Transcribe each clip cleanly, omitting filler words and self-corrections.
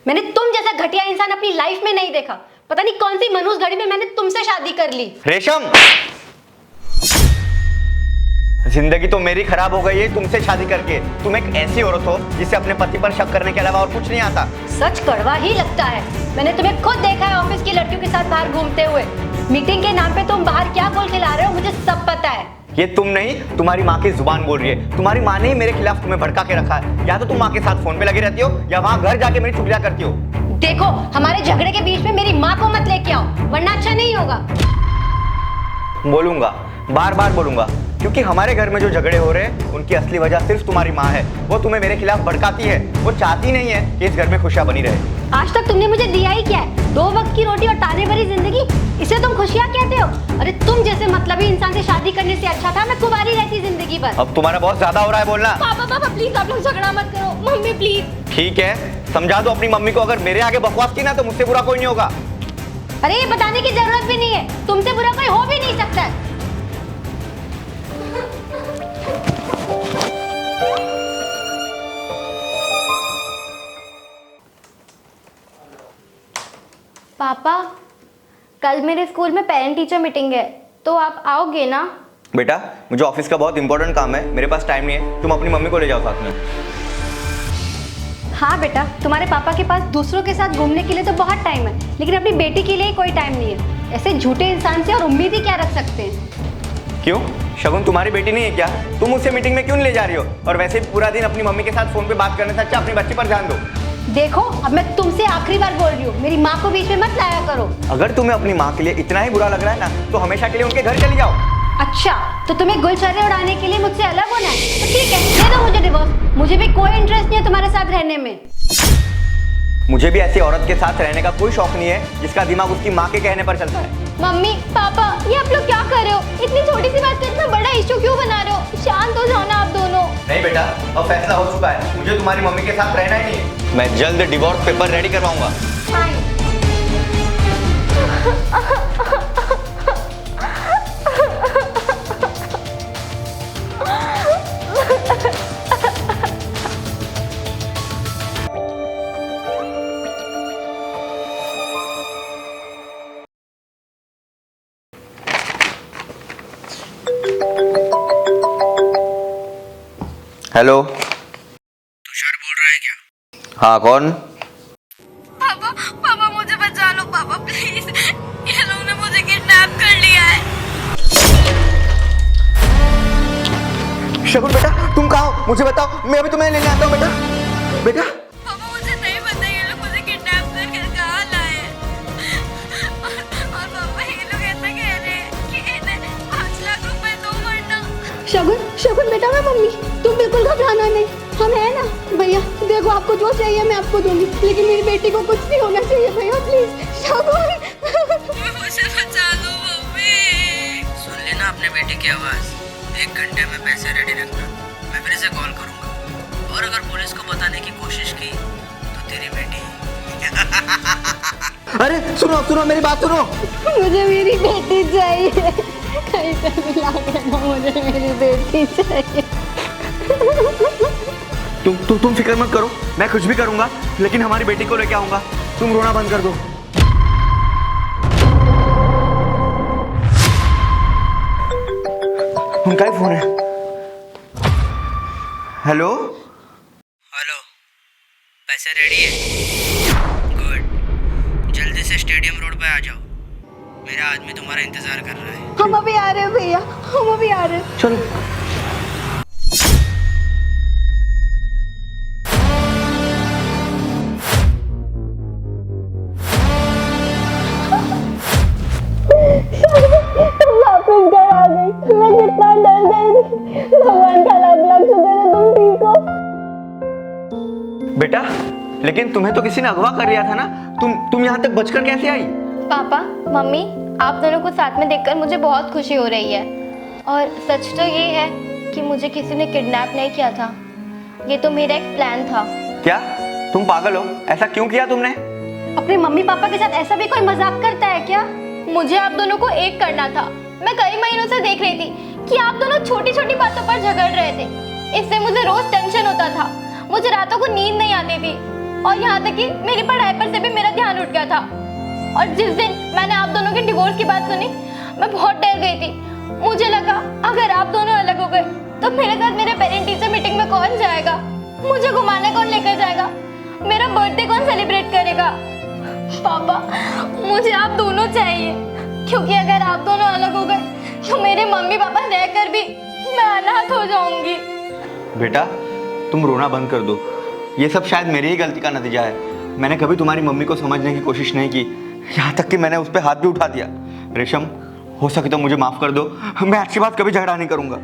मैंने तुम जैसा घटिया इंसान अपनी लाइफ में नहीं देखा। पता नहीं कौन सी मनहूस घड़ी में मैंने तुमसे शादी कर ली। रेशम, जिंदगी तो मेरी खराब हो गई है तुमसे शादी करके। तुम एक ऐसी औरत हो जिसे अपने पति पर शक करने के अलावा और कुछ नहीं आता। सच कड़वा ही लगता है। मैंने तुम्हें खुद देखा है ऑफिस की लड़कियों के साथ बाहर घूमते हुए। मीटिंग के नाम पे तुम बाहर क्या बोल के ला रहे हो मुझे सब पता है। ये तुम नहीं, तुम्हारी माँ की जुबान बोल रही है। तुम्हारी माँ ने ही मेरे खिलाफ तुम्हें भड़का के रखा है। या तो तुम माँ के साथ फोन पे लगी रहती हो या वहाँ घर जाके मेरी चुगलियां करती हो। देखो, हमारे झगड़े के बीच में मेरी माँ को मत लेके आओ वरना अच्छा नहीं होगा। बोलूंगा, बार बार बोलूंगा, क्योंकि हमारे घर में जो झगड़े हो रहे हैं उनकी असली वजह सिर्फ तुम्हारी माँ है। वो तुम्हें मेरे खिलाफ भड़काती है। वो चाहती नहीं है कि इस घर में खुशियां बनी रहे। आज तक तुमने मुझे दिया ही क्या है? 2 वक्त की रोटी और ताने भरी जिंदगी, इसे तुम खुशियां कहते हो? अरे तुम जैसे मतलबी इंसान से शादी करने से अच्छा था मैं कुंवारी रहती जिंदगी भर। अब तुम्हारा बहुत ज्यादा हो रहा है बोलना। पापा प्लीज आप लोग झगड़ा मत करो। Mummy please. ठीक है, समझा दो अपनी मम्मी को। अगर मेरे आगे बकवास की ना तो मुझसे बुरा कोई नहीं होगा। अरे ये बताने की जरूरत भी नहीं है, तुमसे बुरा कोई हो भी नहीं सकता है। पापा, कल मेरे स्कूल में पेरेंट टीचर मीटिंग है तो आप आओगे ना? बेटा, मुझे ऑफिस का बहुत इंपॉर्टेंट काम है, मेरे पास टाइम नहीं है। तुम अपनी मम्मी को ले जाओ साथ में। हाँ बेटा, तुम्हारे पापा के पास दूसरों के साथ घूमने के लिए तो बहुत टाइम है, लेकिन अपनी बेटी के लिए कोई टाइम नहीं है। ऐसे झूठे इंसान से और उम्मीद ही क्या रख सकते हैं? क्यों, शगुन तुम्हारी बेटी नहीं है क्या? तुम उसे मीटिंग में क्यों नहीं ले जा रही हो? और वैसे भी पूरा दिन अपनी मम्मी के साथ फोन पे बात करने से अच्छा अपनी बच्ची पर ध्यान दो। देखो, अब मैं तुमसे आखिरी बार बोल रही हूँ, मेरी माँ को बीच में मत लाया करो। अगर तुम्हें अपनी माँ के लिए इतना ही बुरा लग रहा है ना तो हमेशा के लिए उनके घर चली जाओ। अच्छा, तो तुम्हें गुलछर्रे उड़ाने के लिए मुझसे अलग होना है? तो ठीक है, दे दो मुझे डिवोर्स। मुझे भी कोई इंटरेस्ट नहीं है तुम्हारे साथ रहने में। मुझे भी ऐसी औरत के साथ रहने का कोई शौक नहीं है जिसका दिमाग उसकी माँ के कहने पर चलता है। मम्मी पापा, ये आप लोग क्या कर रहे हो? इतनी छोटी सी बात को इतना बड़ा इशू क्यों बना रहे हो? शांत हो जाओ ना आप दोनों। नहीं बेटा, अब फैसला हो चुका है, मुझे तुम्हारी मम्मी के साथ रहना ही नहीं है। मैं जल्द डिवोर्स पेपर रेडी करवाऊंगा। हेलो, तुषार बोल रहा है क्या? हाँ कौन? पापा मुझे बचा लो पापा प्लीज। ये लोग ने मुझे किडनैप कर लिया है। शगुन बेटा, तुम कहाँ हो? मुझे बताओ, मैं अभी तुम्हें लेने आता हूँ। बेटा बेटा, पापा मुझे नहीं पता ये लोग मुझे किडनैप करके कहाँ लाए हैं। और पापा ये लोग ऐसा कह रहे हैं कि इन्हें 5 लाख रुपए दो वरना। शगुन बेटा, मैं मम्मी, तुम बिल्कुल घबराना नहीं, हम है ना। भैया देखो, आपको जो चाहिए मैं आपको दूंगी, लेकिन मेरी बेटी को कुछ नहीं होना चाहिए भैया, प्लीज। शगुन मुझे बचा लो मम्मी। सुन लेना अपने बेटे की आवाज। 1 घंटे में पैसे रेडी रखना, मैं फिर से कॉल करूंगा। और अगर पुलिस को बताने की कोशिश की तो तेरी बेटी अरे सुनो सुनो, मेरी बात सुनो। मुझे मेरी बेटी चाहिए, कहीं से मिला के ना, मुझे मेरी बेटी चाहिए। तुम फिक्र मत करो, मैं कुछ भी करूंगा, लेकिन हमारी बेटी को लेके आऊंगा। तुम रोना बंद कर दो। उनका ही फोन है। हेलो हेलो, पैसे रेडी है? गुड, जल्दी से स्टेडियम रोड पे आ जाओ, मेरा आदमी तुम्हारा इंतजार कर रहा है। हम अभी आ रहे हैं भैया, हम अभी आ रहे हैं। चलो। वापस घर आ गई, मैं कितना डर गई थी। भगवान का लाख लाख शुक्र है तुम ठीक हो। बेटा, लेकिन तुम्हें तो किसी ने अगवा कर लिया था ना। तुम यहाँ तक बचकर कैसे आई? पापा मम्मी, आप दोनों को साथ में देखकर मुझे बहुत खुशी हो रही है। और सच तो ये है कि मुझे किसी ने किडनैप नहीं किया था, ये तो मेरा एक प्लान था। क्या तुम पागल हो? ऐसा क्यों किया तुमने? अपने मम्मी पापा के साथ ऐसा भी कोई मजाक करता है क्या? मुझे आप दोनों को एक करना था। मैं कई महीनों से देख रही थी कि आप दोनों छोटी छोटी बातों पर झगड़ रहे थे। इससे मुझे रोज टेंशन होता था, मुझे रातों को नींद नहीं आती थी और यहाँ तक कि मेरी पढ़ाई पर से भी मेरा ध्यान उठ गया था। और जिस दिन मैंने आप दोनों के डिवोर्स की बात सुनी, मैं बहुत डर गई थी। मुझे लगा अगर आप दोनों अलग हो गए तो मेरे साथ मेरे पेरेंट टीचर मीटिंग में कौन जाएगा, मुझे घुमाने कौन लेकर जाएगा, मेरा बर्थडे कौन सेलिब्रेट करेगा। पापा, मुझे आप दोनों चाहिए, क्योंकि अगर आप दोनों अलग हो गए तो मेरे मम्मी पापा रहकर भी मैं अनाथ हो जाऊंगी। बेटा, तुम रोना बंद कर दो। ये सब शायद मेरी ही गलती का नतीजा है। मैंने कभी तुम्हारी मम्मी को समझने की कोशिश नहीं की, यहाँ तक कि मैंने उस पर हाथ भी उठा दिया। रेशम, हो सके तो मुझे माफ़ कर दो। मैं अच्छी बात कभी झगड़ा नहीं करूँगा।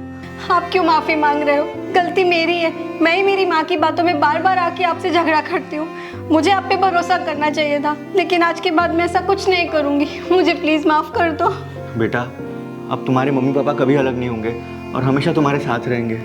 आप क्यों माफ़ी मांग रहे हो? गलती मेरी है। मैं ही मेरी माँ की बातों में बार बार आके आपसे झगड़ा करती हूँ। मुझे आप पे भरोसा करना चाहिए था, लेकिन आज के बाद मैं ऐसा कुछ नहीं करूँगी। मुझे प्लीज़ माफ़ कर दो। बेटा, अब तुम्हारे मम्मी पापा कभी अलग नहीं होंगे और हमेशा तुम्हारे साथ रहेंगे।